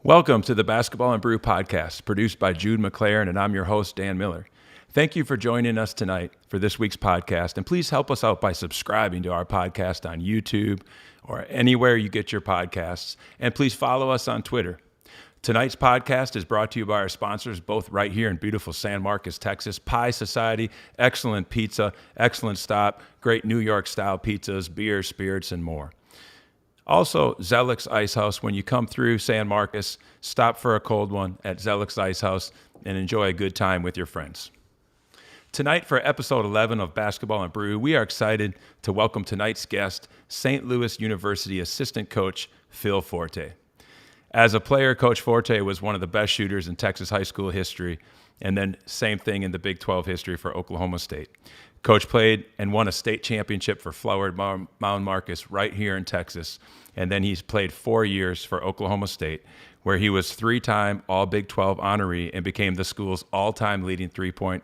Welcome to the Basketball and Brew podcast, produced by Jude McLaren, and I'm your host, Dan Miller. Thank you for joining us tonight for this week's podcast, and please help us out by subscribing to our podcast on YouTube or anywhere you get your podcasts, and please follow us on Twitter. Tonight's podcast is brought to you by our sponsors, both right here in beautiful San Marcos, Texas. Pie Society, excellent pizza, excellent stop, great New York-style pizzas, beer, spirits, and more. Also, Zellick's Ice House. When you come through San Marcos, stop for a cold one at Zellick's Ice House and enjoy a good time with your friends. Tonight, for episode 11 of Basketball and Brew, we are excited to welcome tonight's guest, St. Louis University assistant coach Phil Forte. As a player, Coach Forte was one of the best shooters in Texas high school history, and then same thing in the Big 12 history for Oklahoma State. Coach played and won a state championship for Floward Mound Marcus right here in Texas, and then he's played 4 years for Oklahoma State, where he was three-time All-Big 12 honoree and became the school's all-time leading three-point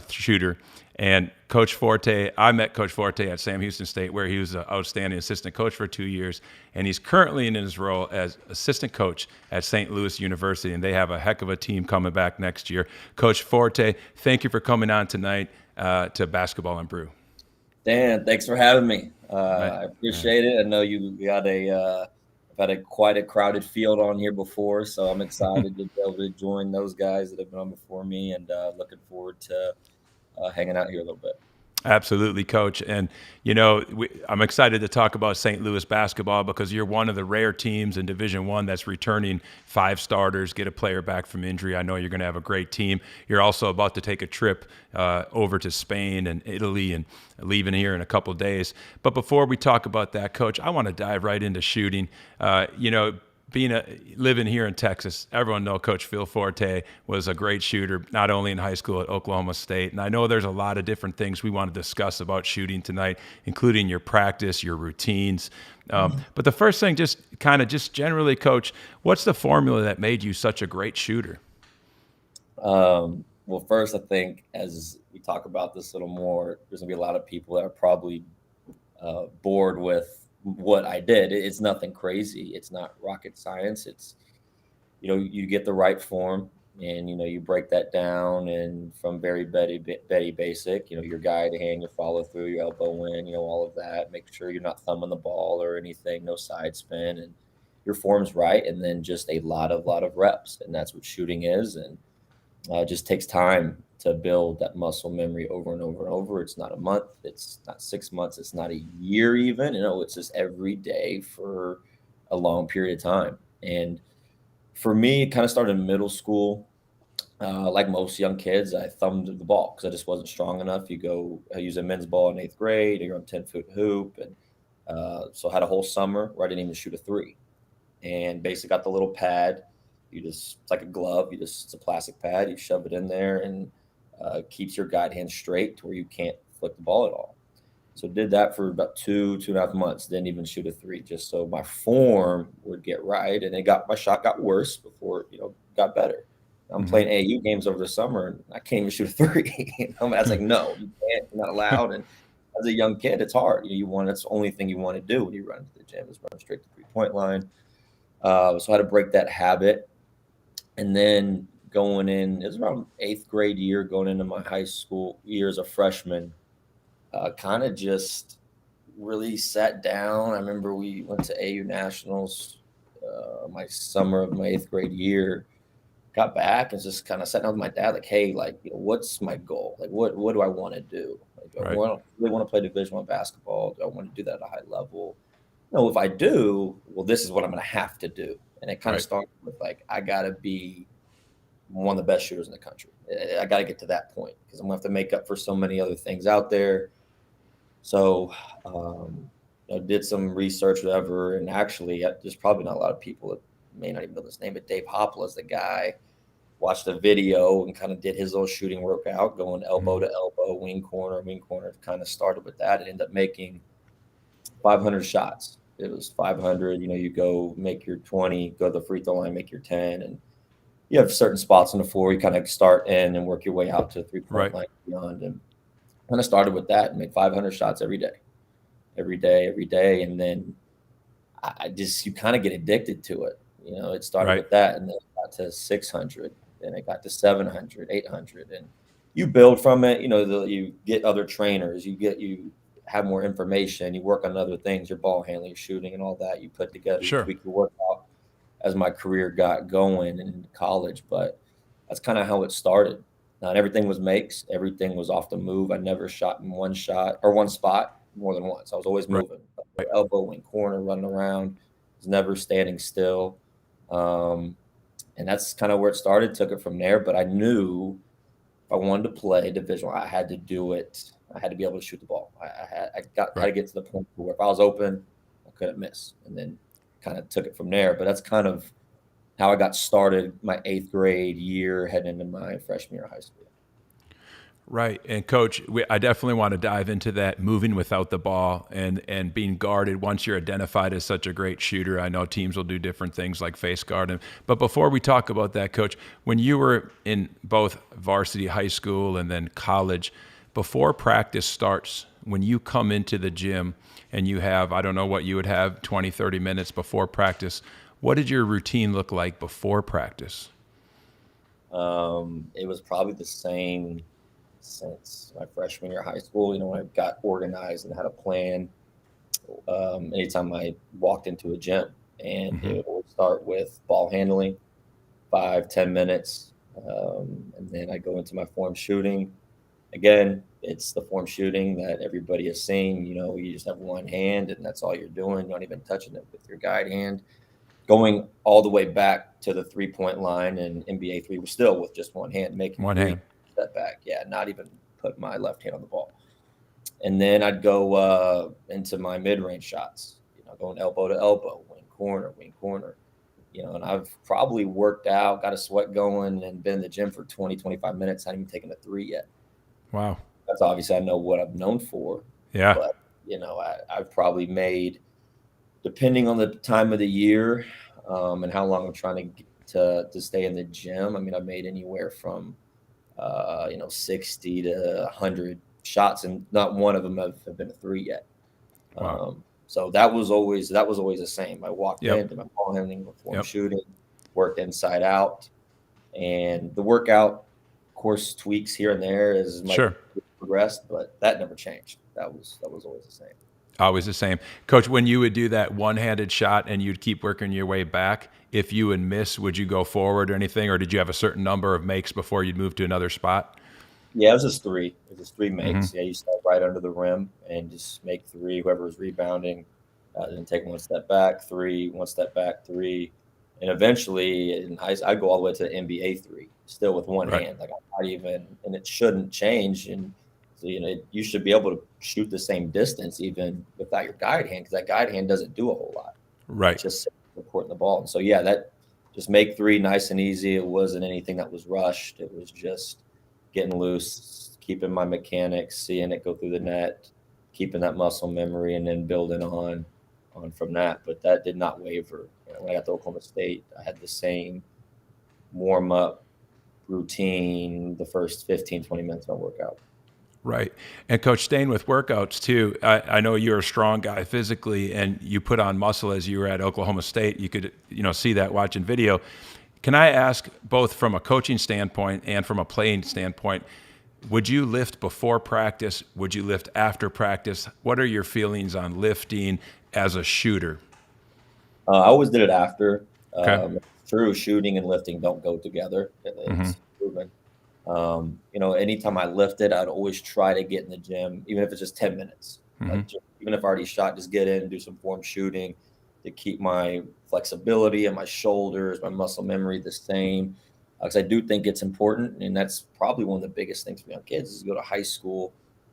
shooter. And Coach Forte, I met Coach Forte at Sam Houston State, where he was an outstanding assistant coach for 2 years, and he's currently in his role as assistant coach at St. Louis University, and they have a heck of a team coming back next year. Coach Forte, thank you for coming on tonight to Basketball and Brew. Dan, thanks for having me. I appreciate it. I know you got I've had quite a crowded field on here before, so I'm excited to be able to join those guys that have been on before me, and looking forward to hanging out here a little bit. Absolutely, Coach. And, you know, I'm excited to talk about St. Louis basketball because you're one of the rare teams in Division I that's returning 5 starters, get a player back from injury. I know you're going to have a great team. You're also about to take a trip over to Spain and Italy and leaving here in a couple of days. But before we talk about that, Coach, I want to dive right into shooting. Living here in Texas, everyone knows Coach Phil Forte was a great shooter, not only in high school at Oklahoma State. And I know there's a lot of different things we want to discuss about shooting tonight, including your practice, your routines. But the first thing, just generally, Coach, what's the formula that made you such a great shooter? Well, first, I think as we talk about this a little more, there's going to be a lot of people that are probably bored with what I did. It's nothing crazy. It's not rocket science. It's, you get the right form and, you break that down, and from very Betty basic, your guide hand, your follow through, your elbow in, all of that, make sure you're not thumbing the ball or anything, no side spin, and your form's right. And then just a lot of reps. And that's what shooting is. And it just takes time to build that muscle memory over and over and over. It's not a month. It's not 6 months. It's not a year even. It's just every day for a long period of time. And for me, it kind of started in middle school. Like most young kids, I thumbed the ball because I just wasn't strong enough. I use a men's ball in 8th grade. You're on 10-foot hoop. And so I had a whole summer where I didn't even shoot a 3. And basically got the little pad. It's like a glove. It's a plastic pad. You shove it in there, and keeps your guide hand straight to where you can't flick the ball at all. So did that for about 2.5 months. Didn't even shoot a 3, just so my form would get right. And my shot got worse before got better. I'm playing AAU games over the summer, and I can't even shoot a 3. I was like, no, you can't. You're not allowed. And as a young kid, it's hard. That's the only thing you want to do when you run to the gym is run straight to the 3-point line. So I had to break that habit. And then going in, it was around 8th grade year, going into my high school year as a freshman, kind of just really sat down. I remember we went to AU Nationals my summer of my 8th grade year, got back and just kind of sat down with my dad, like, hey, what's my goal? Like, what do I want to do? Like, I really want to play Division I basketball. Do I want to do that at a high level? If I do, well, this is what I'm going to have to do. And it kind of started with, I got to be one of the best shooters in the country. I got to get to that point because I'm going to have to make up for so many other things out there. So I did some research, whatever, and actually there's probably not a lot of people that may not even know this name, but Dave Hopple is the guy. Watched a video and kind of did his little shooting workout, going elbow to elbow, wing corner, kind of started with that and ended up making 500 shots. It was 500, you go make your 20, go to the free throw line, make your 10. And you have certain spots on the floor. You kind of start in and work your way out to the 3-point line and beyond. And kind of started with that and made 500 shots every day. And then you kind of get addicted to it. It started Right. with that, and then it got to 600, then it got to 700, 800, and you build from it. You get other trainers, you have more information, you work on other things, your ball handling, your shooting, and all that. You put together, you Sure. tweak your workout as my career got going in college. But that's kind of how it started. Not everything was makes, everything was off the move. I never shot in one shot or one spot more than once. I was always Right. moving, elbow, wing, corner, running around. Was never standing still. Um, and that's kind of where it started. Took it from there. But I knew if I wanted to play division, I had to do it. I had to be able to shoot the ball. Had to Right. get to the point where if I was open, I couldn't miss, and then kind of took it from there. But that's kind of how I got started my 8th grade year, heading into my freshman year of high school. Right. And coach, I definitely want to dive into that moving without the ball and being guarded once you're identified as such a great shooter. I know teams will do different things like face guard. But before we talk about that, coach, when you were in both varsity high school and then college, before practice starts, when you come into the gym and you have, I don't know what you would have, 20, 30 minutes before practice, what did your routine look like before practice? It was probably the same since my freshman year of high school. When I got organized and had a plan, anytime I walked into a gym, and Mm-hmm. it would start with ball handling, 5, 10 minutes, and then I go into my form shooting. Again, it's the form shooting that everybody has seen. You just have one hand, and that's all you're doing. You're not even touching it with your guide hand. Going all the way back to the 3-point line and NBA three was still with just one hand, making One three, hand. step back. Yeah, not even put my left hand on the ball. And then I'd go into my mid-range shots, going elbow to elbow, wing corner. And I've probably worked out, got a sweat going, and been in the gym for 20, 25 minutes. I haven't even taken a three yet. Wow. That's obviously I know what I'm known for, Yeah. but I've probably made, depending on the time of the year, and how long I'm trying to stay in the gym. I mean, I've made anywhere from 60 to 100 shots, and not one of them have been a three yet. Wow. So that was always the same. I walked Yep. in, did my ball handling, form Yep. shooting, worked inside out, and the workout, of course, tweaks here and there as my Sure. progressed, but that never changed. That was always the same. Always the same. Coach, when you would do that one-handed shot and you'd keep working your way back, if you would miss, would you go forward or anything? Or did you have a certain number of makes before you'd move to another spot? Yeah, it was just three. It was just three Mm-hmm. makes. Yeah, you start right under the rim and just make three. Whoever was rebounding, then take one step back, three, one step back, three, and eventually, I go all the way to the NBA three, still with one Right. hand. Like I'm not even, and it shouldn't change. And so you should be able to shoot the same distance even without your guide hand, because that guide hand doesn't do a whole lot. Right. It's just supporting the ball. And so yeah, that just make three nice and easy. It wasn't anything that was rushed. It was just getting loose, keeping my mechanics, seeing it go through the net, keeping that muscle memory, and then building on from that. But that did not waver. When I got to Oklahoma State, I had the same warm up routine the first 15, 20 minutes of my workout. Right. And coach, staying with workouts too, I know you're a strong guy physically and you put on muscle as you were at Oklahoma State. You could, see that watching video. Can I ask, both from a coaching standpoint and from a playing standpoint, would you lift before practice? Would you lift after practice? What are your feelings on lifting as a shooter? I always did it after. Okay. True, shooting and lifting don't go together. Mm-hmm. It's proven. Anytime I lifted, I'd always try to get in the gym, even if it's just 10 minutes. Mm-hmm. Even if I already shot, just get in and do some form shooting to keep my flexibility and my shoulders, my muscle memory the same. Because I do think it's important, and that's probably one of the biggest things for young kids is to go to high school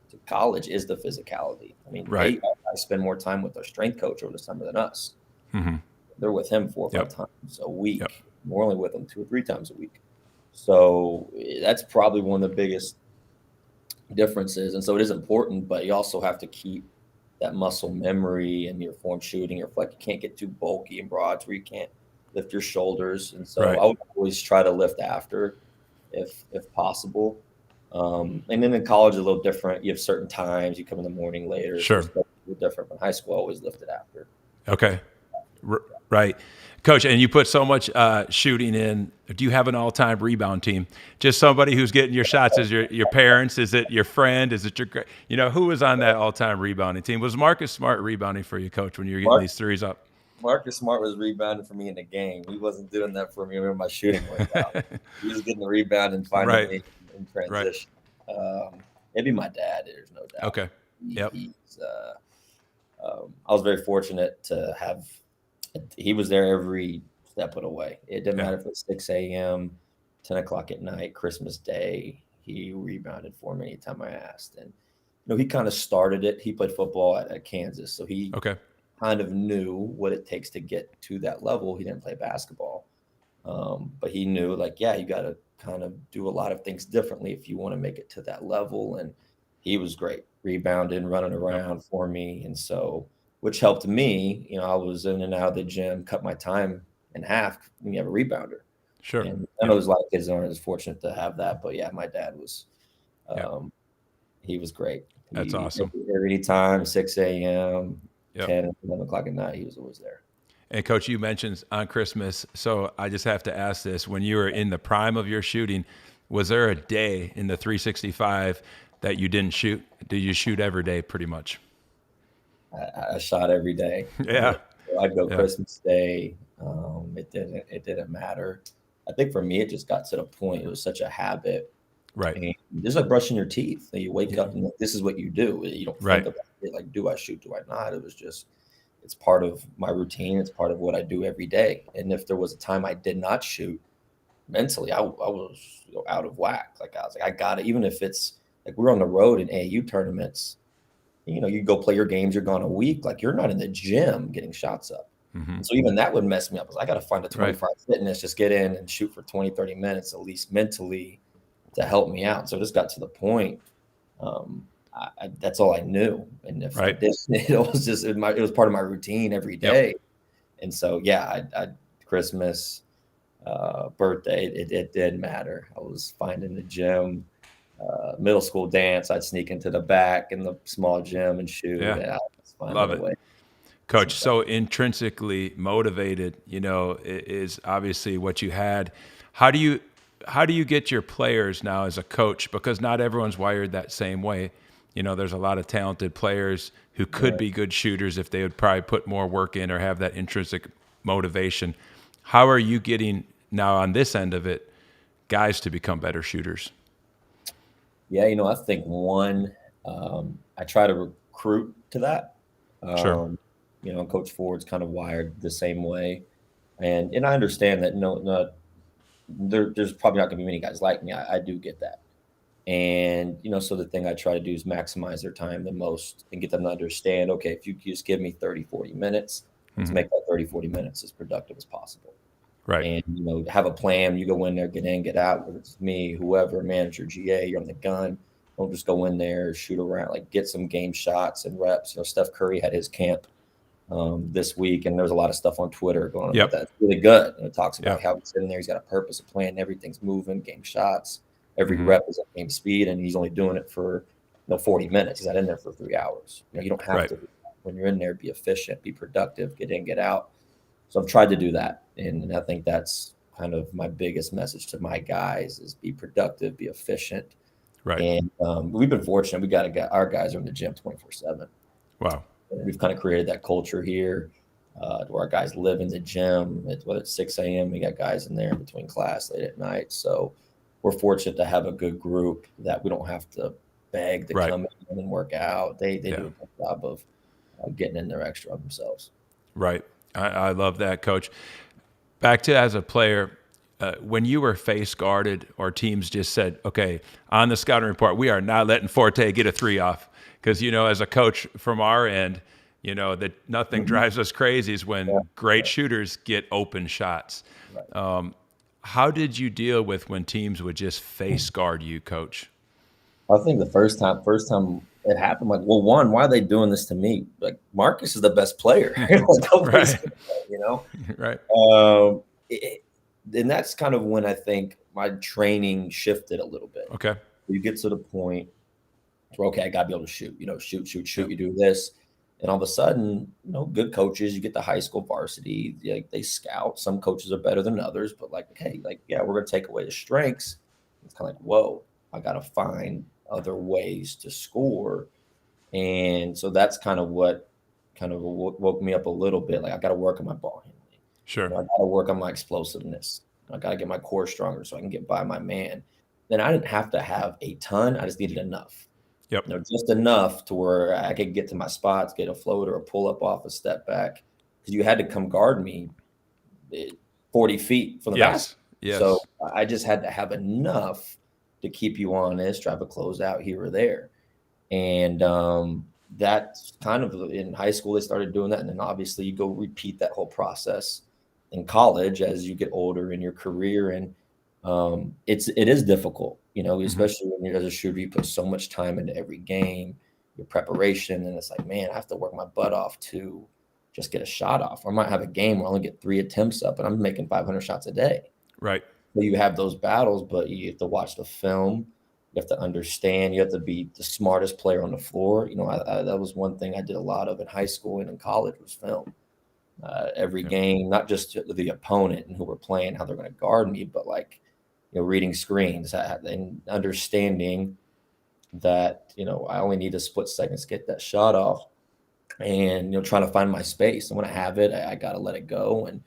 to college is the physicality. I mean, Right. I spend more time with our strength coach over the summer than us. Mm-hmm. They're with him 4 or 5 Yep. times a week. Yep. We're only with him 2 or 3 times a week. So that's probably one of the biggest differences. And so it is important, but you also have to keep that muscle memory and your form shooting, your flex. You can't get too bulky and broad where you can't lift your shoulders. And so Right. I would always try to lift after if possible. And then in college, a little different. You have certain times. You come in the morning later. Sure. So it's a little different. But high school, I always lifted after. Okay. Right. Right. Coach, and you put so much shooting in. Do you have an all-time rebound team? Just somebody who's getting your shots. Is your parents? Is it your friend? Is it who was on that all-time rebounding team? Was Marcus Smart rebounding for you, Coach, when you were getting these threes up? Marcus Smart was rebounding for me in the game. He wasn't doing that for me when my shooting went down. He was getting the rebound and finding Right. me in Right. transition. Maybe my dad. There's no doubt. Okay. Yep. I was very fortunate to have. He was there every step of the way. It didn't matter if it was 6 a.m., 10 o'clock at night, Christmas Day. He rebounded for me anytime I asked. And he kind of started it. He played football at Kansas, so he kind of knew what it takes to get to that level. He didn't play basketball, but he knew, you got to kind of do a lot of things differently if you want to make it to that level. And he was great, rebounding, running around for me. And so, which helped me, I was in and out of the gym, cut my time in half when you have a rebounder. Sure. And I know a lot of kids aren't as fortunate to have that, but yeah, my dad was, he was great. That's awesome. Every time, 6 a.m., 10, 11 o'clock at night, he was always there. And Coach, you mentioned on Christmas, so I just have to ask this. When you were in the prime of your shooting, was there a day in the 365 that you didn't shoot? Did you shoot every day pretty much? I shot every day. Yeah. I'd go Christmas Day. It didn't matter. I think for me, it just got to the point. It was such a habit. Right. And just like brushing your teeth. You wake up and this is what you do. You don't think about it like, do I shoot? Do I not? It was just, it's part of my routine. It's part of what I do every day. And if there was a time I did not shoot, mentally, I was out of whack. I was like, I got it. Even if it's like we're on the road in AAU tournaments, you go play your games, you're gone a week. You're not in the gym getting shots up. Mm-hmm. So even that would mess me up. I got to find a 25 fitness, just get in and shoot for 20, 30 minutes, at least mentally, to help me out. So it just got to the point. That's all I knew. And if I did, it was part of my routine every day. Yep. And so, I Christmas, birthday, it didn't matter. I was finding the gym. Middle school dance, I'd sneak into the back in the small gym and shoot. Yeah. Love it. Coach, so intrinsically motivated, is obviously what you had. How do you get your players now as a coach? Because not everyone's wired that same way. There's a lot of talented players who could be good shooters if they would probably put more work in or have that intrinsic motivation. How are you getting now on this end of it, guys to become better shooters? Yeah, I think one, I try to recruit to that. Sure. Coach Ford's kind of wired the same way. And I understand that there's probably not going to be many guys like me. I do get that. And, so the thing I try to do is maximize their time the most and get them to understand, okay, if you just give me 30, 40 minutes, let's make that 30, 40 minutes as productive as possible. Right. And, have a plan. You go in there, get in, get out, whether it's me, whoever, manager, GA, you're on the gun. Don't just go in there, shoot around, get some game shots and reps. Steph Curry had his camp this week, and there's a lot of stuff on Twitter going on about that. It's really good. And it talks about how he's sitting there, he's got a purpose, a plan, everything's moving, game shots. Every rep is at game speed, and he's only doing it for 40 minutes. He's not in there for 3 hours. You don't have to. When you're in there, be efficient, be productive, get in, get out. So I've tried to do that, and I think that's kind of my biggest message to my guys is be productive, be efficient. Right. And we've been fortunate. We got our guys are in the gym 24/7. Wow. And we've kind of created that culture here where our guys live in the gym. Whether it's 6 a.m., we got guys in there in between class late at night. So we're fortunate to have a good group that we don't have to beg to come in and work out. They do a good job of getting in there extra on themselves. Right. I love that, Coach. Back to as a player, when you were face guarded or teams just said, okay, on the scouting report, we are not letting Forte get a 3 off. Because, as a coach from our end, that nothing drives us crazy is when great shooters get open shots. Right. How did you deal with when teams would just face guard you, Coach? I think the first time it happened, why are they doing this to me? Marcus is the best player. Right. Right. And that's kind of when I think my training shifted a little bit. Okay. You get to the point where, okay, I got to be able to shoot. Shoot. You do this. And all of a sudden, good coaches, you get the high school varsity, like they scout. Some coaches are better than others, but like, okay, like, yeah, we're going to take away the strengths. It's kind of like, whoa, I got to find other ways to score. And so that's kind of what woke me up a little bit. Like, I got to work on my ball handling. Sure. I got to work on my explosiveness. I got to get my core stronger so I can get by my man. Then I didn't have to have a ton. I just needed enough. Yep. Just enough to where I could get to my spots, get a float or a pull up off a step back, because you had to come guard me 40 feet from the basket. Yes. So I just had to have enough to keep you honest, drive a closeout here or there. And that's kind of in high school, they started doing that. And then obviously you go repeat that whole process in college as you get older in your career. And it is difficult, especially when you're as a shooter, you put so much time into every game, your preparation, and it's like, man, I have to work my butt off to just get a shot off. Or I might have a game where I only get 3 attempts up, and I'm making 500 shots a day. Right. So you have those battles, but you have to watch the film. You have to understand. You have to be the smartest player on the floor. That was one thing I did a lot of in high school and in college was film. Every game, not just the opponent and who we're playing, how they're going to guard me, but like, reading screens and understanding that, I only need a split second to get that shot off, and, trying to find my space. And when I have it, I got to let it go. And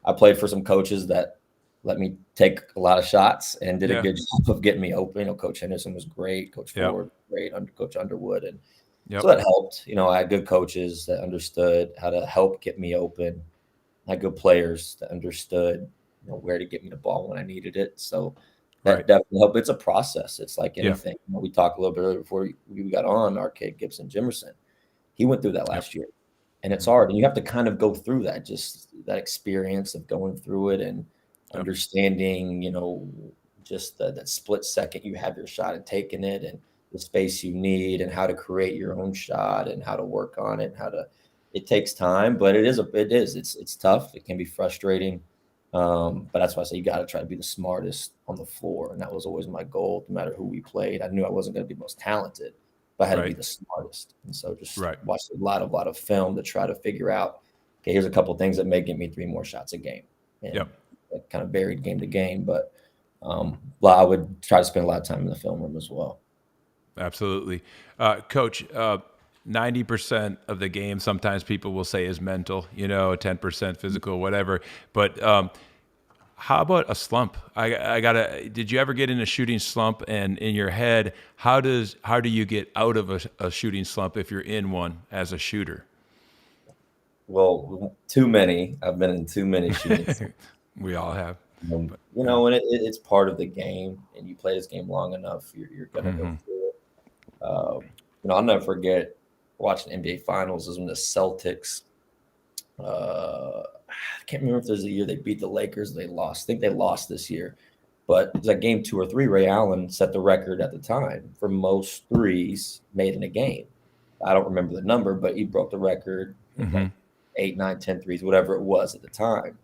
I played for some coaches that let me take a lot of shots and did a good job of getting me open. Coach Henderson was great. Coach Ford, great. Coach Underwood. And so that helped. I had good coaches that understood how to help get me open. I had good players that understood where to get me the ball when I needed it. So that definitely helped. It's a process. It's like anything. We talked a little bit earlier before we got on, our kid Gibson Jimerson. He went through that last year, and it's hard. And you have to kind of go through that, just that experience of going through it and understanding, just that split second you have your shot and taking it, and the space you need, and how to create your own shot, and how to work on it, and it takes time, but it's tough. It can be frustrating. But that's why I say you got to try to be the smartest on the floor. And that was always my goal, no matter who we played. I knew I wasn't going to be most talented, but I had to be the smartest. And so just watch a lot of film to try to figure out, okay, here's a couple of things that may get me 3 more shots a game. And it kind of varied game to game, but I would try to spend a lot of time in the film room as well. Absolutely. Coach, 90% of the game, sometimes people will say is mental, 10% physical, whatever. But how about a slump? Did you ever get in a shooting slump? And in your head, how do you get out of a shooting slump if you're in one as a shooter? Well, too many. I've been in too many shooting slumps. We all have. And it's part of the game, and you play this game long enough, you're going to go through it. I'll never forget watching NBA Finals is when the Celtics, I can't remember if there's a year they beat the Lakers, they lost. I think they lost this year. But it was like game 2 or 3, Ray Allen set the record at the time for most threes made in a game. I don't remember the number, but he broke the record, like 8, 9, 10 threes, whatever it was at the time.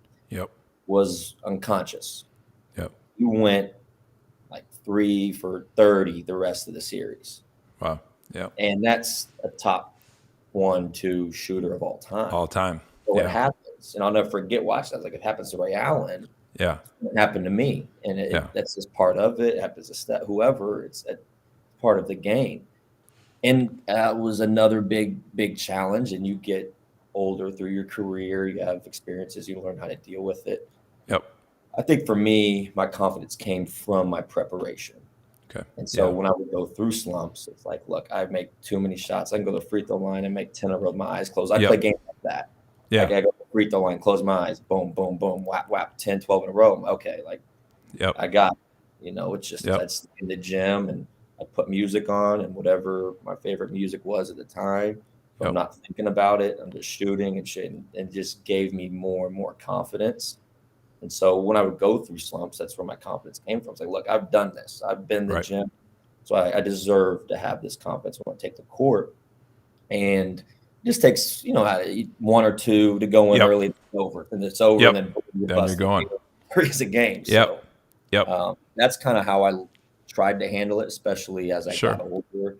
Was unconscious. He went like 3 for 30 the rest of the series. Wow. Yeah. And that's a top 1-2 shooter of all time. So it happens. And I'll never forget watching that. Like, it happens to Ray Allen. Yeah. It happened to me. And that's just part of it. It happens to whoever. It's a part of the game. And that was another big challenge. And you get older through your career. You have experiences. You learn how to deal with it. I think for me, my confidence came from my preparation. Okay. And so when I would go through slumps, it's like, look, I make too many shots. I can go to the free throw line and make 10 in a row with my eyes closed. I play games like that. Like, I go to the free throw line, close my eyes, boom, boom, boom, whap, whap, 10, 12 in a row. Okay, like, I got it. It's just that's in the gym, and I put music on, and whatever my favorite music was at the time. I'm not thinking about it. I'm just shooting and shit, and it just gave me more and more confidence. And so when I would go through slumps, that's where my confidence came from. It's like, look, I've done this. I've been in the gym. So I deserve to have this confidence when I take the court. And it just takes, 1 or 2 to go in early, and it's over. And it's over, and then you're going. 3 is a game. So that's kind of how I tried to handle it, especially as I got older.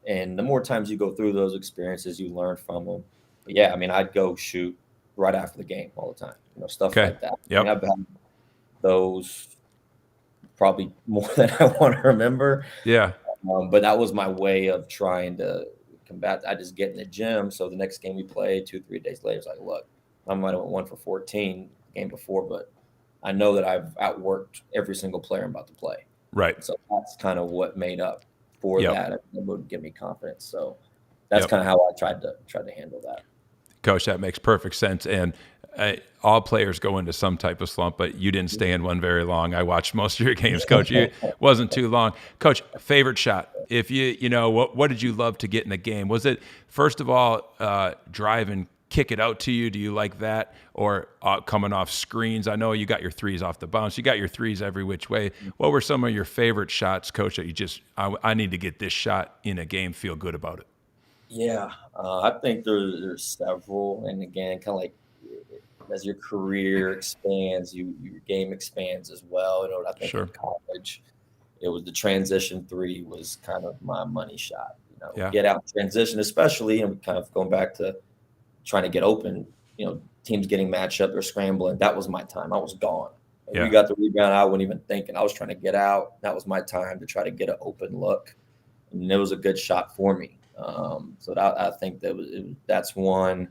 And the more times you go through those experiences, you learn from them. But yeah, I mean, I'd go shoot right after the game all the time, stuff Okay. like that. I mean, Yep. I've had those probably more than I want to remember. Yeah. But that was my way of trying to combat. I just get in the gym. So the next game we play 2-3 days later, it's like, look, I might have went 1 for 14 the game before, but I know that I've outworked every single player I'm about to play. Right. So that's kind of what made up for Yep. that. It would give me confidence. So that's Yep. kind of how I tried to handle that. Coach, that makes perfect sense. And all players go into some type of slump, but you didn't stay in one very long. I watched most of your games, Coach. It wasn't too long. Coach, favorite shot? If what did you love to get in the game? Was it, first of all, drive and kick it out to you? Do you like that? Or coming off screens? I know you got your threes off the bounce. You got your threes every which way. What were some of your favorite shots, Coach, that you just, I need to get this shot in a game, feel good about it? Yeah, I think there's several, and again, kind of like as your career expands, your game expands as well. I think Sure. in college, it was the transition three was kind of my money shot. Yeah. Get out transition, especially, and kind of going back to trying to get open. Teams getting matched up, they're scrambling. That was my time. I was gone. If we got the rebound, I wasn't even thinking. I was trying to get out. That was my time to try to get an open look, and it was a good shot for me. So I think that's one.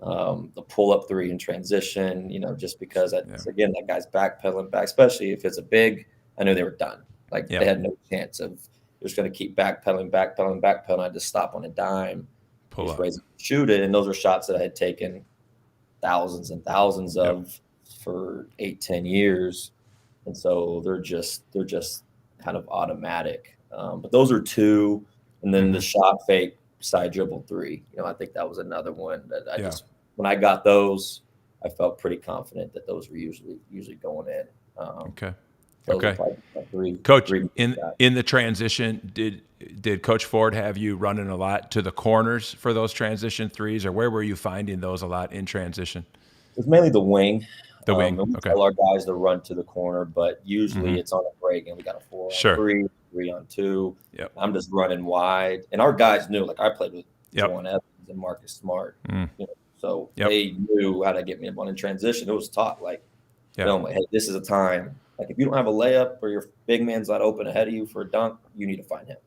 The pull-up three in transition, just because again, that guy's backpedaling back, especially if it's a big. I knew they were done. Like they had no chance of just going to keep backpedaling. I just stop on a dime, pull up, shoot it, and those are shots that I had taken thousands and thousands of for 8-10 years, and so they're just kind of automatic. But those are two. And then the shot fake side dribble three. I think that was another one that I just, when I got those, I felt pretty confident that those were usually going in. Okay. Coach, in the transition, did Coach Ford have you running a lot to the corners for those transition threes, or where were you finding those a lot in transition? It's mainly the wing. The wing. We tell our guys to run to the corner, but usually it's on a break, and we got a 4-on-3, 3-on-2. Yep. I'm just running wide, and our guys knew. Like I played with Juwan Evans and Marcus Smart, so they knew how to get me up on in transition. It was taught like, hey, this is a time. Like if you don't have a layup or your big man's not open ahead of you for a dunk, you need to find him.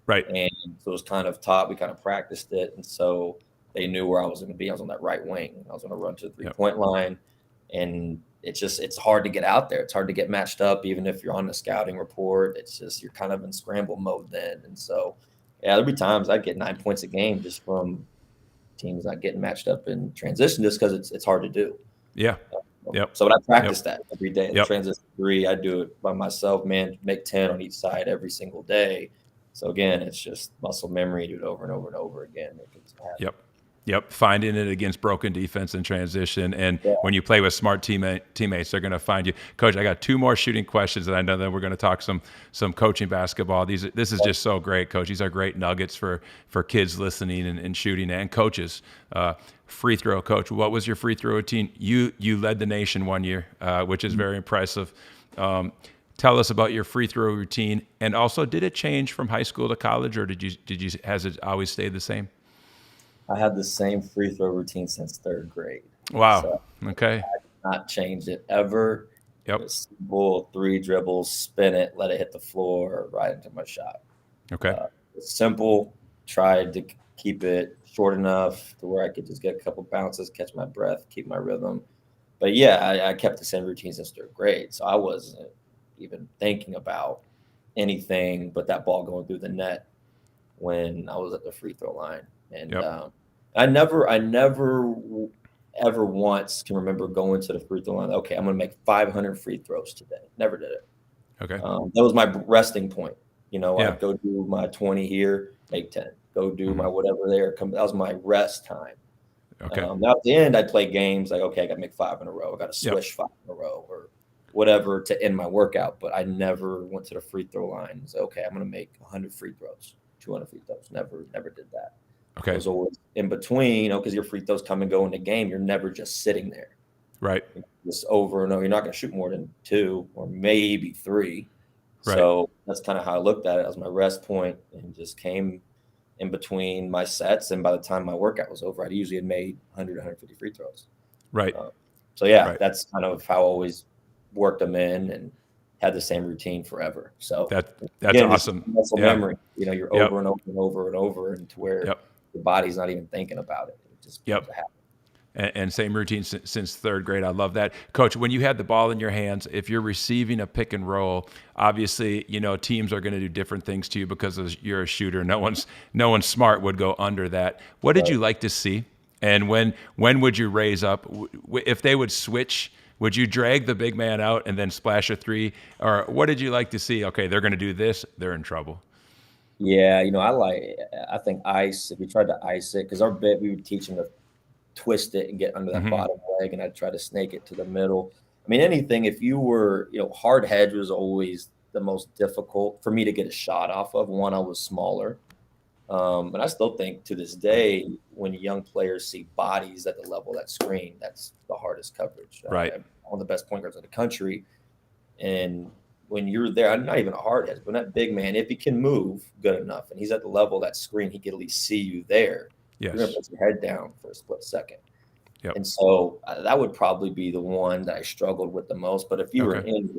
Right. And so it was kind of taught. We kind of practiced it, and so they knew where I was going to be. I was on that right wing. I was going to run to the 3-point line. And it's hard to get out there. It's hard to get matched up, even if you're on the scouting report. It's just you're kind of in scramble mode then. And so, there'd be times I'd get 9 points a game just from teams not getting matched up in transition, just because it's hard to do. Yeah. So I practice that every day. The transition three, I do it by myself, man. Make 10 on each side every single day. So again, it's just muscle memory. Do it over and over and over again. Yep, finding it against broken defense in transition. And when you play with smart teammates, they're going to find you. Coach, I got 2 more shooting questions, and I know that we're going to talk some coaching basketball. This is just so great, Coach. These are great nuggets for kids listening and shooting and coaches. Free throw, Coach. What was your free throw routine? You led the nation one year, which is very impressive. Tell us about your free throw routine, and also, did it change from high school to college, or has it always stayed the same? I had the same free throw routine since 3rd grade. Wow. So okay. I did not changed it ever. Yep. Simple 3 dribbles, spin it, let it hit the floor, right into my shot. Okay. Simple. Tried to keep it short enough to where I could just get a couple bounces, catch my breath, keep my rhythm. But I kept the same routine since 3rd grade. So I wasn't even thinking about anything but that ball going through the net when I was at the free throw line. And I never ever once can remember going to the free throw line. Okay, I'm going to make 500 free throws today. Never did it. Okay. That was my resting point. I'd go do my 20 here, make 10. Go do my whatever there. That was my rest time. Okay. Now at the end, I'd play games like, okay, I got to make 5 in a row. I got to swish 5 in a row or whatever to end my workout. But I never went to the free throw line and said, okay, I'm going to make 100 free throws, 200 free throws. Never did that. Okay. It was always in between, because your free throws come and go in the game. You're never just sitting there. Right. Just over and over. You're not going to shoot more than 2 or maybe 3. Right. So that's kind of how I looked at it. That was my rest point, and just came in between my sets. And by the time my workout was over, I usually had made 100, 150 free throws. Right. So yeah, Right. that's kind of how I always worked them in and had the same routine forever. So That's again, just awesome. muscle Yeah. memory, you're Yep. over and over and over and over, and to where Yep. your body's not even thinking about it. It just becomes Yep. a habit. And same routine since third grade. I love that. Coach, when you had the ball in your hands, if you're receiving a pick and roll, obviously, teams are going to do different things to you because you're a shooter. No one's smart would go under that. What did you like to see? And when would you raise up? If they would switch, would you drag the big man out and then splash a three? Or what did you like to see? Okay, they're going to do this. They're in trouble. Yeah, I think ice, if we tried to ice it, because we would teach them to twist it and get under that bottom leg, and I'd try to snake it to the middle. I mean, anything, if you were, hard hedge was always the most difficult for me to get a shot off of. One, I was smaller. And I still think to this day, when young players see bodies at the level of that screen, that's the hardest coverage. Right. One of the best point guards in the country. And when you're there, I'm not even a hard head, but that big man, if he can move good enough and he's at the level of that screen, he can at least see you there. Yes. You're going to put your head down for a split second. Yep. And so that would probably be the one that I struggled with the most. But if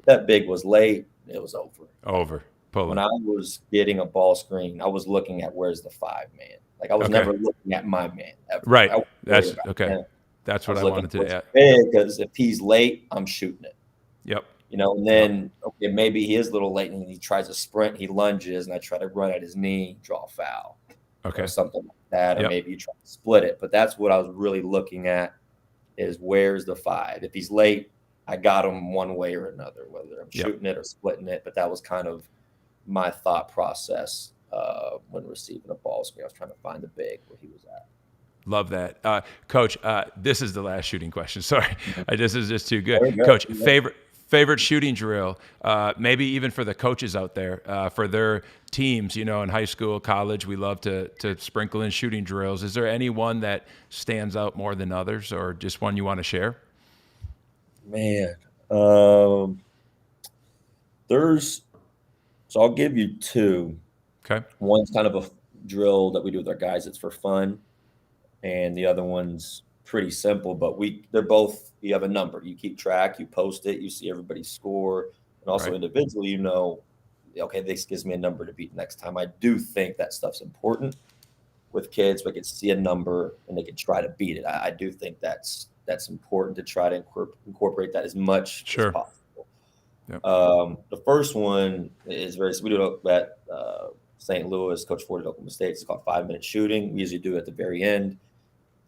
that big was late, it was over. Over. Pulling. When I was getting a ball screen, I was looking at where's the 5 man. Like I was never looking at my man ever. Right. That's okay. Him. That's what I wanted to add. Because if he's late, I'm shooting it. Yep. And then okay, maybe he is a little late and he tries to sprint, he lunges, and I try to run at his knee, draw a foul. Okay. Or something like that. Or maybe you try to split it. But that's what I was really looking at is where's the 5. If he's late, I got him one way or another, whether I'm shooting it or splitting it. But that was kind of my thought process when receiving a ball screen. I was trying to find the big where he was at. Love that. Coach, this is the last shooting question. Sorry. This is just too good. Coach, favorite shooting drill, maybe even for the coaches out there, for their teams, in high school, college, we love to sprinkle in shooting drills. Is there any one that stands out more than others or just one you want to share? Man, so I'll give you 2. Okay. One's kind of a drill that we do with our guys. It's for fun. And the other one's pretty simple, but they're both, you have a number. You keep track, you post it, you see everybody's score. And also individually, okay, this gives me a number to beat next time. I do think that stuff's important with kids. We can see a number and they can try to beat it. I do think that's important to try to incorporate that as much as possible. Yep. The first one is we do it at St. Louis, Coach Forte at Oklahoma State. It's called 5-minute shooting. We usually do it at the very end.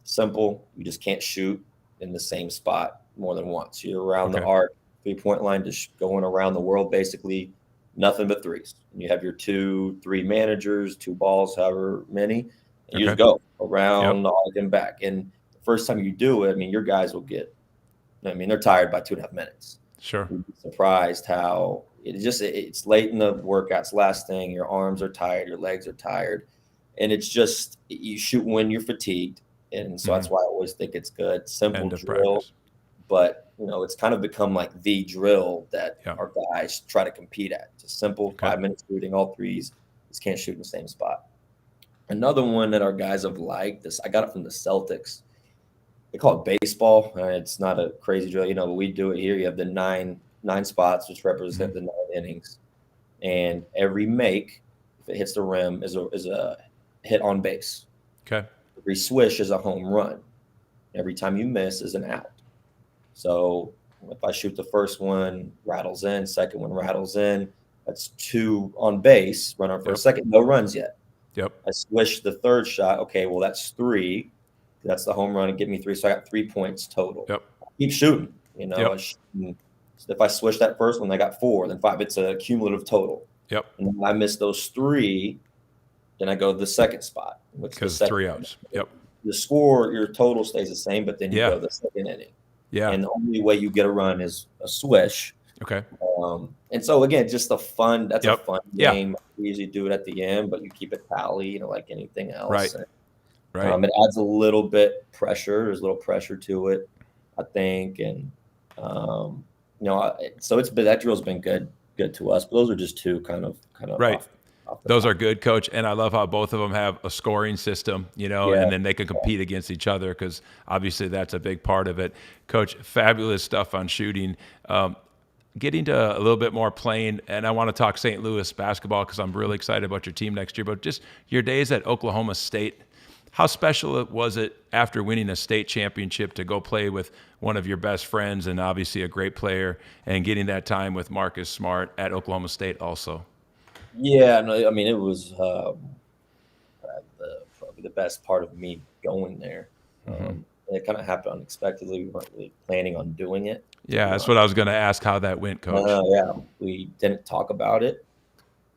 Simple. You just can't shoot in the same spot more than once. You're around the arc, 3-point line, just going around the world, basically nothing but threes. And you have your 2-3 managers, 2 balls, however many, and you just go around the arc and back. And the first time you do it, your guys will they're tired by 2.5 minutes. Sure. You'd be surprised how it's late in the workouts, last thing, your arms are tired, your legs are tired. And it's just, you shoot when you're fatigued. And so that's why I always think it's good. Simple drill, but it's kind of become like the drill that our guys try to compete at. It's a simple 5-minute shooting, all threes. Just can't shoot in the same spot. Another one that our guys have liked, I got it from the Celtics. They call it baseball. It's not a crazy drill. But we do it here. You have the nine spots, which represent the 9 innings. And every make, if it hits the rim, is a hit on base. Okay. Every swish is a home run. Every time you miss is an out. So if I shoot the first one, rattles in, second one rattles in, that's 2 on base, run on first, second, no runs yet. Yep. I swish the third shot. Okay, well, that's 3. That's the home run and give me 3. So I got 3 points total. Yep. Keep shooting. If I swish that first one, I got 4, then 5. It's a cumulative total. Yep. And if I miss those 3, then I go to the second spot. Because 3 outs. Yep. The score, your total stays the same, but then you go to the second inning. Yeah. And the only way you get a run is a swish. Okay. And so again, just a fun game. Yeah. We usually do it at the end, but you keep it tally, like anything else. Right. And, right. It adds a little bit pressure. There's a little pressure to it, I think. And so that drill's been good to us. But those are just 2 kind of right. off. Those are good, Coach. And I love how both of them have a scoring system, Yeah. and then they can compete against each other because obviously that's a big part of it. Coach, fabulous stuff on shooting. Getting to a little bit more playing, and I want to talk St. Louis basketball because I'm really excited about your team next year, but just your days at Oklahoma State. How special was it after winning a state championship to go play with one of your best friends and obviously a great player and getting that time with Marcus Smart at Oklahoma State also? Yeah, no, I mean, it was probably the best part of me going there. Mm-hmm. And it kind of happened unexpectedly. We weren't really planning on doing it, to Yeah, be that's honest. what I was going to ask how that went, Coach. Yeah, we didn't talk about it.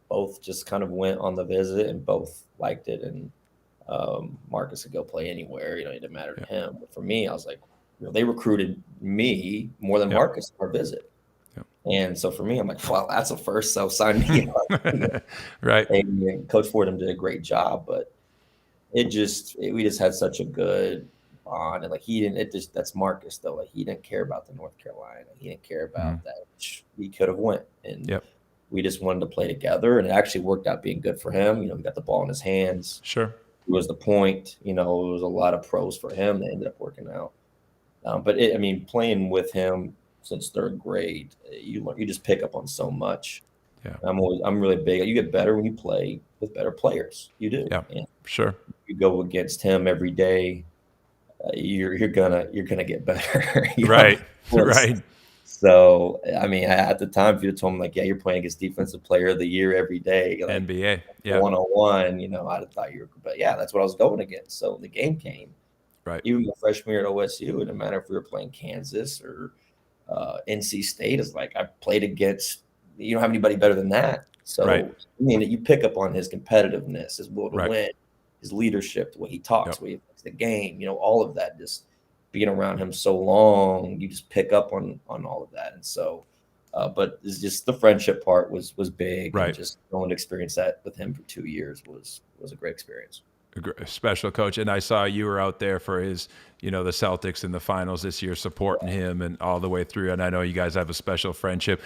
Both just kind of went on the visit and both liked it. And Marcus could go play anywhere. It didn't matter to him. But for me, I was like, they recruited me more than Yep. Marcus for our visit. Yep. And so for me, I'm like, well, that's a first. So sign me up. Right. And Coach Fordham did a great job, but we just had such a good bond. And like that's Marcus though. Like he didn't care about the North Carolina. He didn't care about that. He could have went. And Yep. we just wanted to play together. And it actually worked out being good for him. He got the ball in his hands. Sure. It was the point. It was a lot of pros for him that ended up working out. But playing with him since third grade, you just pick up on so much. Yeah. I'm really big. You get better when you play with better players. You do. Yeah. And sure. you go against him every day. You're gonna get better. Right. Right. So at the time, if you'd have told me like, yeah, you're playing against Defensive Player of the Year every day, like, NBA, yeah, 101, I'd have thought you were. But yeah, that's what I was going against. So when the game came, right. Even my freshman year at OSU, it didn't matter if we were playing Kansas or NC State. It's like I played against. You don't have anybody better than that. So right. You pick up on his competitiveness, his will to right. win, his leadership, the way he talks, the way he plays the game. All of that. Just being around him so long, you just pick up on all of that. And so, but it's just the friendship part was big. Right. And just going to experience that with him for 2 years was a great experience. A special coach. And I saw you were out there for his, the Celtics in the finals this year, supporting him and all the way through. And I know you guys have a special friendship.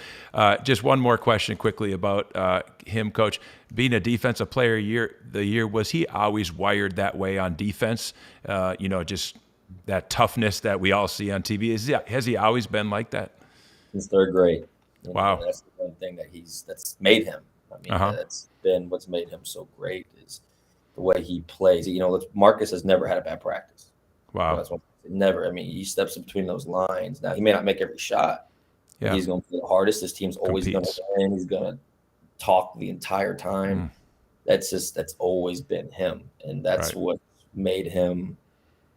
Just one more question quickly about him, Coach. Being a defensive player the year, was he always wired that way on defense? Just that toughness that we all see on TV. Has he always been like that? Since third grade. Wow. That's the one thing that's made him. That's been what's made him so great is the way he plays. Marcus has never had a bad practice. Wow. That's never. He steps in between those lines. Now, he may not make every shot. Yeah. He's going to play the hardest. His team's always going to win. He's going to talk the entire time. That's always been him. And that's what made him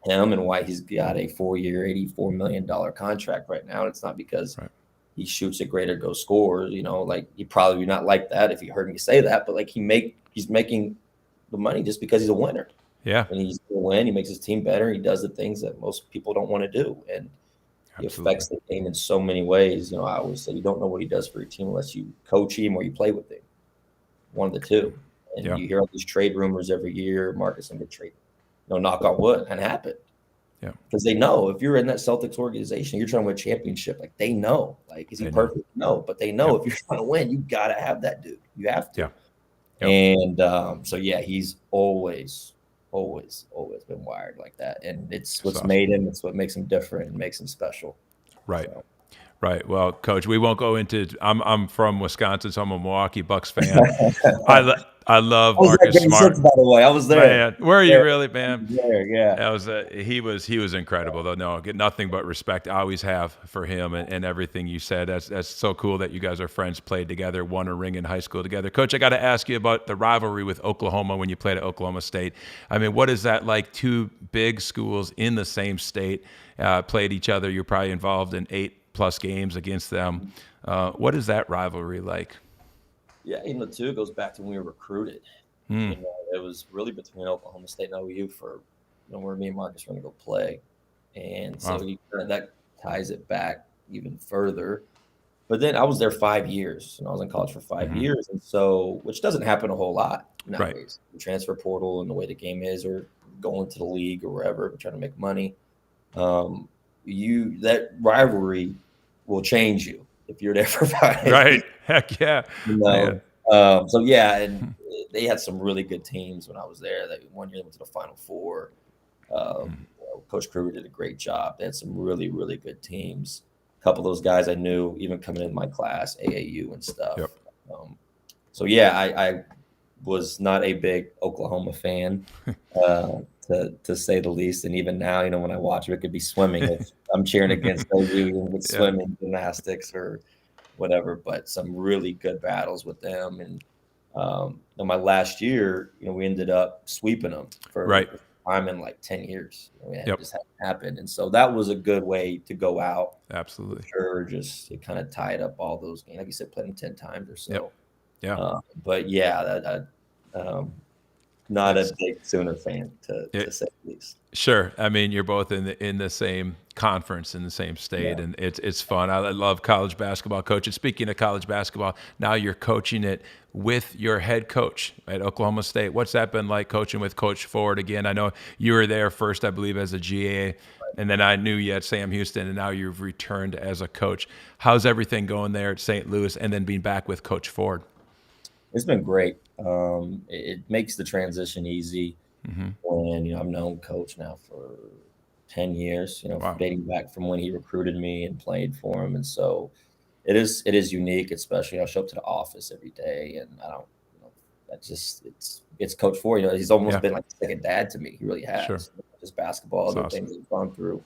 and why he's got a 4-year, $84 million contract right now. And it's not because he shoots it great or goes scores. Like he probably would not like that if he heard me say that. But like he's making the money just because he's a winner. Yeah. And he's going to win. He makes his team better. He does the things that most people don't want to do. And he affects the game in so many ways. I always say you don't know what he does for your team unless you coach him or you play with him. One of the two. And you hear all these trade rumors every year. Marcus and get traded. Knock on wood. And it happened. Yeah. Because they know if you're in that Celtics organization, you're trying to win a championship. Like they know. Like, is he perfect? No. But they know if you're trying to win, you got to have that dude. You have to. Yeah. And he's always been wired like that. And it's what's made him. It's what makes him different and makes him special. Right. So. Right. Well, Coach, we won't go into. I'm from Wisconsin, so I'm a Milwaukee Bucks fan. I love Marcus Smart. By the way, I was there. Man, where are you really, man? There, yeah. That was he was incredible though. No, get nothing but respect. I always have for him and everything you said. That's so cool that you guys are friends, played together, won a ring in high school together. Coach, I got to ask you about the rivalry with Oklahoma when you played at Oklahoma State. What is that like? Two big schools in the same state played each other. You're probably involved in 8+ games against them. What is that rivalry like? Yeah, too, it goes back to when we were recruited. It was really between Oklahoma State and OU for where me and Marcus were going to go play. And so that ties it back even further. But then I was there 5 years, and I was in college for 5 years. And so, which doesn't happen a whole lot nowadays. The transfer portal and the way the game is, or going to the league or wherever, trying to make money. That rivalry will change you if you're there for 5 years. Right. Heck yeah. So yeah, and they had some really good teams when I was there. That one year they went to the Final Four. Coach Kruger did a great job. They had some really, really good teams. A couple of those guys I knew, even coming in my class, AAU and stuff. Yep. So yeah, I was not a big Oklahoma fan, to say the least. And even now, when I watch it could be swimming. If I'm cheering against OU with Yeah. swimming, gymnastics, or whatever. But some really good battles with them. And in my last year, we ended up sweeping them for Right. time in like 10 years. It Yep. just hadn't happened. And so that was a good way to go out. Absolutely. For sure. Just it kind of tied up all those games. Like you said, played them 10 times or so. Yep. Yeah. But yeah, not a big Sooner fan to say the least. Sure. I mean, you're both in the same conference in the same state, and it's fun. I love college basketball, coach. And speaking of college basketball, now you're coaching it with your head coach at Oklahoma State. What's that been like, coaching with Coach Ford again? I know you were there first, I believe, as a GA, and then I knew you at Sam Houston, and now you've returned as a coach. How's everything going there at St. Louis, and then being back with Coach Ford? It's been great. It makes the transition easy. When I've known Coach now for 10 years, Wow. dating back from when he recruited me and played for him. And so it is unique, especially I show up to the office every day, and I don't, that's just it's Coach Ford. He's almost been like a second dad to me. He really has. Sure. Just basketball, That's other awesome. things he's gone through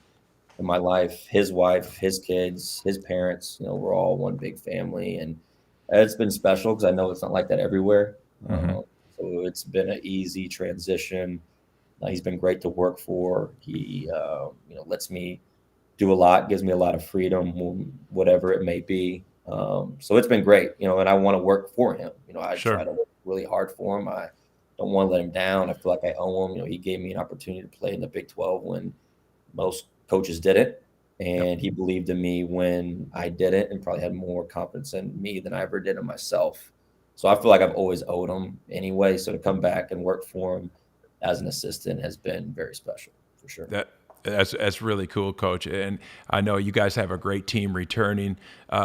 in my life. His wife, his kids, his parents. We're all one big family, and it's been special because I know it's not like that everywhere. So it's been an easy transition. He's been great to work for. He, lets me do a lot, gives me a lot of freedom, whatever it may be. So it's been great, and I want to work for him. I try to work really hard for him. I don't want to let him down. I feel like I owe him. He gave me an opportunity to play in the Big 12 when most coaches didn't. And he believed in me when I didn't, and probably had more confidence in me than I ever did in myself. So I feel like I've always owed him anyway. So to come back and work for him as an assistant has been very special, for sure. That's really cool, Coach. And I know you guys have a great team returning.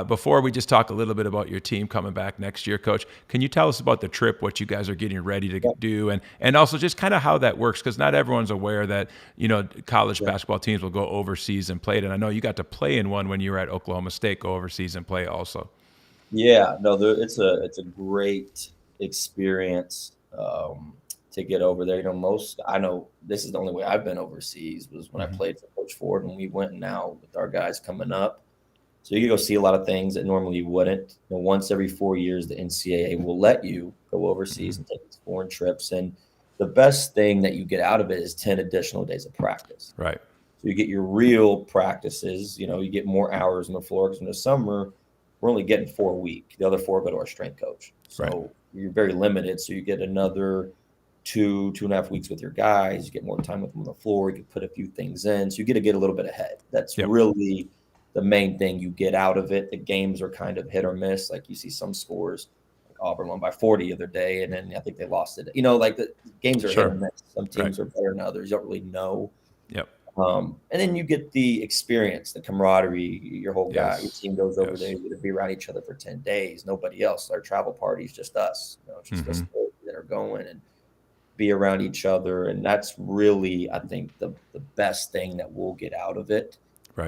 Before we just talk a little bit about your team coming back next year, Coach, can you tell us about the trip, what you guys are getting ready to do, and also just kind of how that works? Because not everyone's aware that college basketball teams will go overseas and play it. And I know you got to play in one when you were at Oklahoma State, go overseas and play also. Yeah, no, it's a great experience. To get over there. I know this is the only way I've been overseas was when I played for Coach Ford, and we went now with our guys coming up. So you can go see a lot of things that normally you wouldn't. Once every 4 years, the NCAA will let you go overseas and take these foreign trips. And the best thing that you get out of it is 10 additional days of practice. Right. So you get your real practices, you get more hours on the floor, because in the summer, we're only getting 4 a week. The other 4 go to our strength coach. So you're very limited. So you get another 2.5 weeks with your guys. You get more time with them on the floor. You can put a few things in. So you get to get a little bit ahead. That's really the main thing you get out of it. The games are kind of hit or miss. Like you see some scores, like Auburn won by 40 the other day, and then I think they lost it. Like the games are hit or miss. Some teams are better than others. You don't really know. Yep. And then you get the experience, the camaraderie. Your whole guy, your team goes over there. You get to be around each other for 10 days. Nobody else. Our travel party's just us. It's just us that are going and be around each other. And that's really, I think, the best thing that we'll get out of it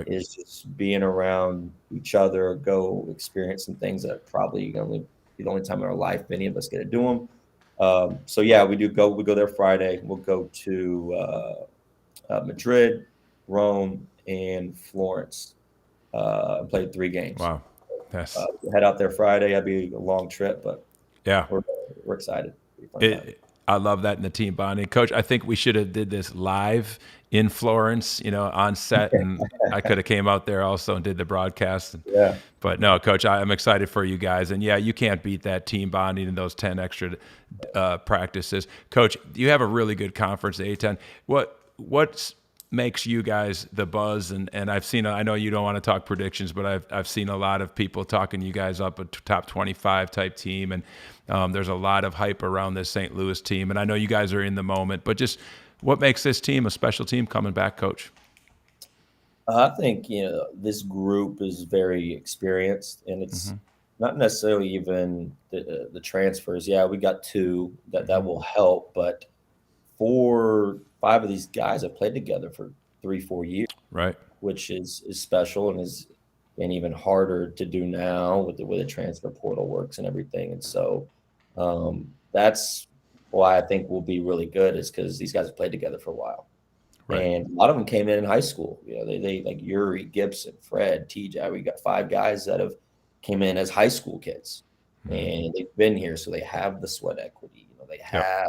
is just being around each other, go experience some things that probably only be the only time in our life any of us get to do them. So yeah, we go there Friday. We'll go to Madrid, Rome, and Florence, and play 3 games. Wow. Head out there Friday. That'd be a long trip, but we're excited. I love that in the team bonding. Coach, I think we should have did this live in Florence, on set, and I could have came out there also and did the broadcast. But no, Coach, I'm excited for you guys. And yeah, you can't beat that team bonding and those 10 extra practices. Coach, you have a really good conference, the A-10. What makes you guys the buzz? And I know you don't want to talk predictions, but I've seen a lot of people talking you guys up a top 25 type team, and there's a lot of hype around this St. Louis team. And I know you guys are in the moment, but just what makes this team a special team coming back, Coach? I think this group is very experienced, and it's not necessarily even the transfers. Yeah, we got two that Hmm. will help, but 4, 5 of these guys have played together for 3, 4 years, Right. which is special and is and even harder to do now with the way the transfer portal works and everything. And so that's why I think we'll be really good is because these guys have played together for a while. Right. And a lot of them came in high school. They like Yuri, Gibson, Fred, TJ. We got 5 guys that have came in as high school kids, Hmm. and they've been here, so they have the sweat equity. Yep.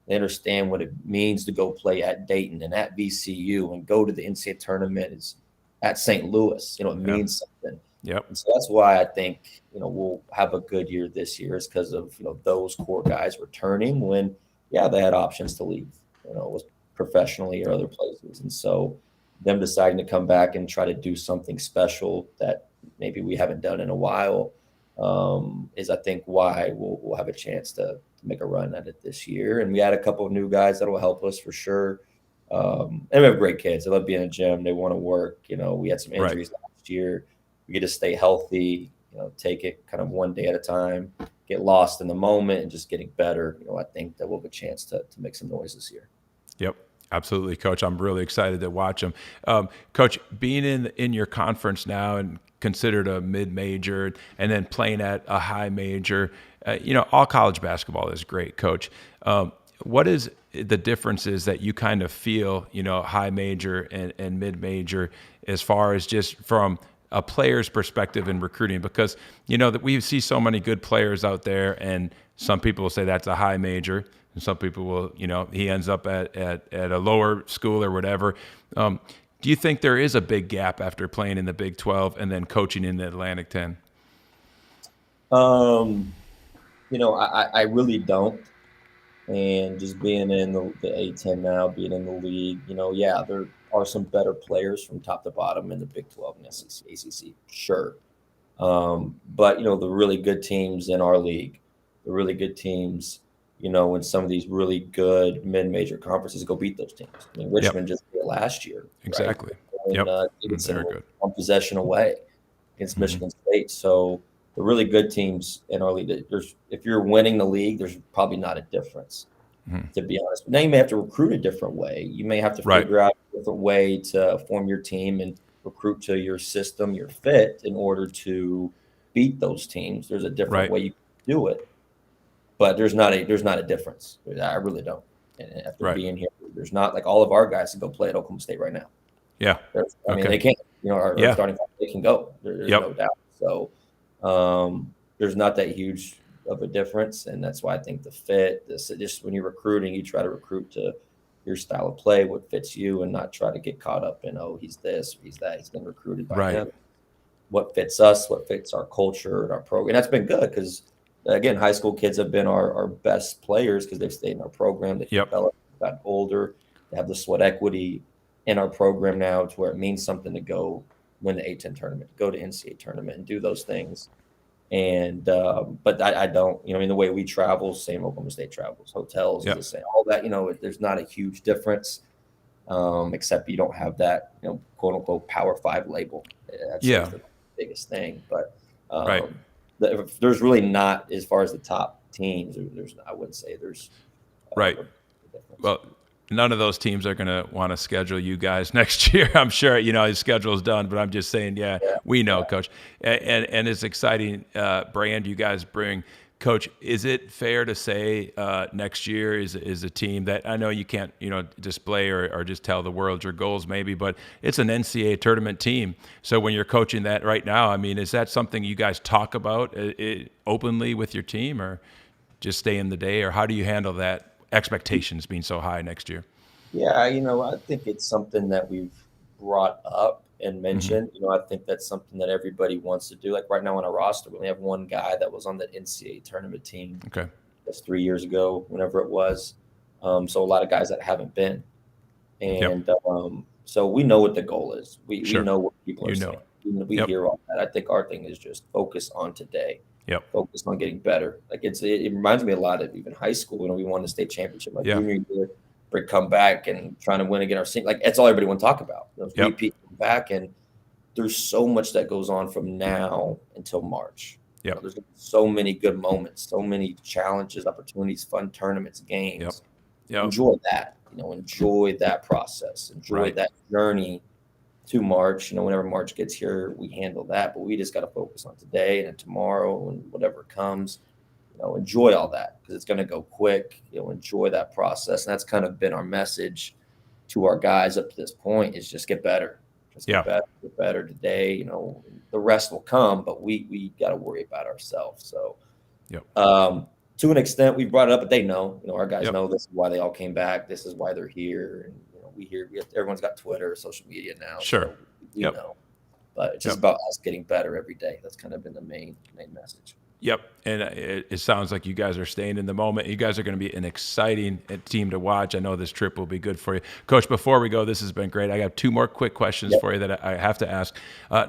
They understand what it means to go play at Dayton and at VCU and go to the NCAA tournament is at St. Louis. It Yeah. means something. Yep. And so that's why I think, we'll have a good year this year is because of, those core guys returning when, yeah, they had options to leave, was professionally or other places. And so them deciding to come back and try to do something special that maybe we haven't done in a while is I think why we'll have a chance to make a run at it this year. And we had a couple of new guys that will help us for sure. And we have great kids. They love being in the gym. They want to work. We had some Right. injuries last year. We get to stay healthy, take it kind of one day at a time, get lost in the moment and just getting better. I think that we'll have a chance to make some noise this year. Yep, absolutely, Coach. I'm really excited to watch them. Coach, being in your conference now and considered a mid-major, and then playing at a high major, all college basketball is great, Coach. What is the differences that you kind of feel, high major and mid-major, as far as just from a player's perspective in recruiting? Because that we see so many good players out there, and some people will say that's a high major, and some people will, he ends up at a lower school or whatever. Do you think there is a big gap after playing in the Big 12 and then coaching in the Atlantic 10? I really don't. And just being in the A10 now, being in the league, yeah, there are some better players from top to bottom in the Big 12 and SEC, ACC, sure. But the really good teams in our league, the really good teams, when some of these really good mid-major conferences go beat those teams. I mean, Yep, Richmond just did it last year, right? exactly. And Yep, Davidson very was good. 1 possession away against Hmm. Michigan State. So the really good teams in our league, if you're winning the league, there's probably not a difference, Hmm. to be honest. But now you may have to recruit a different way. You may have to Right, figure out a different way to form your team and recruit to your system, your fit, in order to beat those teams. There's a different right. way you can do it, but there's not a difference. I really don't. And after Right. being here, there's not like all of our guys can go play at Oklahoma State right now. Yeah. I mean, Okay. they can. Our Yeah. starting five, they can go. There's Yep. no doubt. So there's not that huge of a difference, and that's why I think the fit. Just when you're recruiting, you try to recruit to your style of play, what fits you, and not try to get caught up in he's this, he's that, he's been recruited by Right. him. What fits us, what fits our culture and our program. And that's been good because again, high school kids have been our best players because they've stayed in our program, they've Yep. developed, gotten older, they have the sweat equity in our program now to where it means something to go win the A10 tournament, go to NCAA tournament and do those things. And but I don't, the way we travel, same Oklahoma State travels, hotels is the Yep. same, all that, there's not a huge difference, except you don't have that, quote unquote Power Five label. That's Yeah. the biggest thing. But Right. there's really not, as far as the top teams, I wouldn't say there's Right. a difference. Well, none of those teams are going to want to schedule you guys next year. I'm sure, his schedule's done, but I'm just saying, yeah, Yeah, we know, yeah. Coach. And it's exciting brand you guys bring. Coach, is it fair to say next year is a team that I know you can't, display or just tell the world your goals maybe, but it's an NCAA tournament team. So when you're coaching that right now, I mean, is that something you guys talk about openly with your team, or just stay in the day, or how do you handle that expectations being so high next year? Yeah, I think it's something that we've brought up and Hmm. mentioned. I think that's something that everybody wants to do. Like right now on our roster, we only have one guy that was on the NCAA tournament team. Okay. That's 3 years ago, whenever it was. So a lot of guys that haven't been. Yep. And so we know what the goal is. We Sure. know what people are saying. We Yep. hear all that. I think our thing is just focus on today. Yep. Focus on getting better. Like it reminds me a lot of even high school. We won the state championship my Yeah. junior year. We come back and trying to win again our senior. Like that's all everybody want to talk about. Those Yep. repeat back, and there's so much that goes on from now until March. Yep. There's so many good moments, so many challenges, opportunities, fun tournaments, Yep. games. Yep. Enjoy that. Enjoy that process. Enjoy Right. that journey to March. Whenever March gets here, we handle that. But we just got to focus on today and tomorrow and whatever comes. Enjoy all that because it's going to go quick. Enjoy that process. And that's kind of been our message to our guys up to this point is just get better. Just Yeah. get better today. The rest will come, but we got to worry about ourselves. So, Yep. To an extent, we brought it up, but they know. Our guys Yep. know this is why they all came back. This is why they're here. And everyone's got Twitter, social media now. Sure. So we Yep. know. But it's just Yep. about us getting better every day. That's kind of been the main message. Yep. And it sounds like you guys are staying in the moment. You guys are going to be an exciting team to watch. I know this trip will be good for you. Coach, before we go, this has been great. I got 2 more quick questions for you that I have to ask.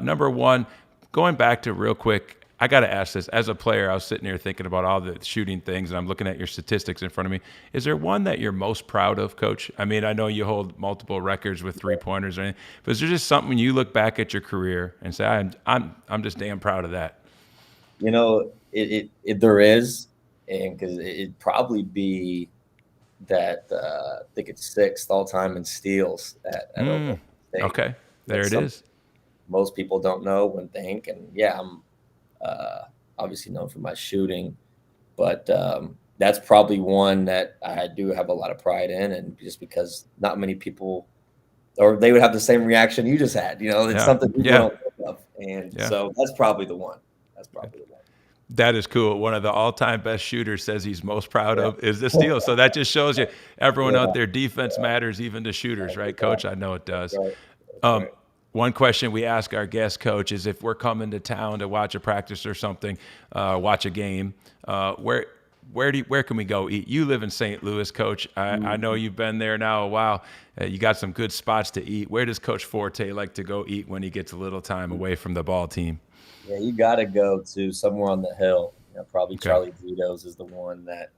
Number one, going back to real quick, I got to ask this. As a player, I was sitting here thinking about all the shooting things, and I'm looking at your statistics in front of me. Is there one that you're most proud of, Coach? I mean, I know you hold multiple records with 3-pointers or anything, but is there just something when you look back at your career and say, I'm just damn proud of that? There is, and because it'd probably be that I think it's 6th all time in steals at Oklahoma State. Okay, there it is. Most people don't know and think, and yeah, I'm obviously known for my shooting, but that's probably one that I do have a lot of pride in, and just because not many people, or they would have the same reaction you just had. It's something people don't think of, and so that's probably the one. That is cool. One of the all-time best shooters says he's most proud of is the steal. So that just shows you everyone out there, defense matters even to shooters, right, Coach? I know it does. Right. One question we ask our guest coach is if we're coming to town to watch a practice or something, watch a game, where can we go eat? You live in St. Louis, Coach. I know you've been there now a while. You got some good spots to eat. Where does Coach Forte like to go eat when he gets a little time away from the ball team? Yeah, you got to go to somewhere on the hill. Probably Charlie Gito's is the one that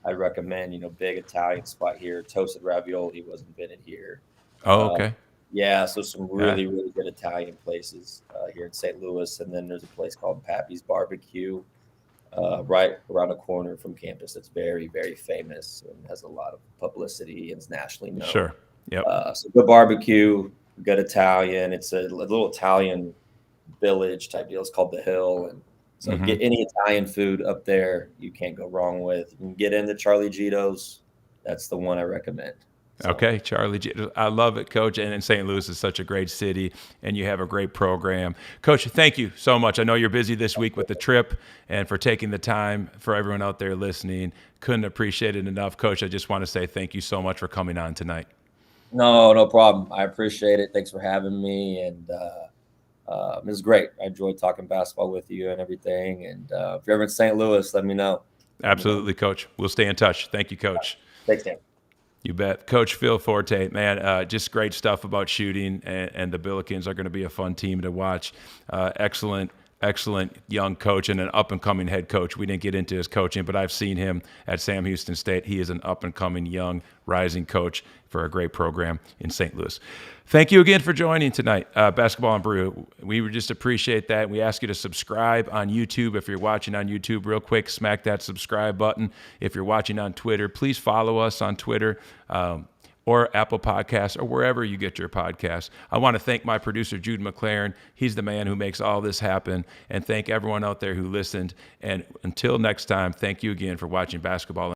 I recommend. Big Italian spot here. Toasted ravioli was invented here. Oh, okay. Yeah, so some really good Italian places here in St. Louis, and then there's a place called Pappy's Barbecue right around the corner from campus. That's very, very famous and has a lot of publicity and is nationally known. Sure. Yep. So good barbecue, good Italian. It's a little Italian village type deal. It's called The Hill, and so get any Italian food up there you can't go wrong with. You can get into Charlie Gito's. That's the one I recommend. So. Okay, Charlie Gito's. I love it, Coach. And St. Louis is such a great city, and you have a great program. Coach, thank you so much. I know you're busy this week with the trip and for taking the time. For everyone out there listening, couldn't appreciate it enough. Coach, I just want to say thank you so much for coming on tonight. No problem. I appreciate it. Thanks for having me, and it was great. I enjoyed talking basketball with you and everything. And if you're ever in St. Louis, let me know. Absolutely, Coach. We'll stay in touch. Thank you, Coach. Thanks, Dan. You bet. Coach Phil Forte, man, just great stuff about shooting, and the Billikens are going to be a fun team to watch. Excellent young coach and an up-and-coming head coach. We didn't get into his coaching, but I've seen him at Sam Houston State. He is an up-and-coming, young, rising coach for a great program in St. Louis. Thank you again for joining tonight, Basketball and Brew. We would just appreciate that. We ask you to subscribe on YouTube. If you're watching on YouTube, real quick, smack that subscribe button. If you're watching on Twitter, please follow us on Twitter. Or Apple Podcasts, or wherever you get your podcasts. I want to thank my producer, Jude McLaren. He's the man who makes all this happen. And thank everyone out there who listened. And until next time, thank you again for watching Basketball.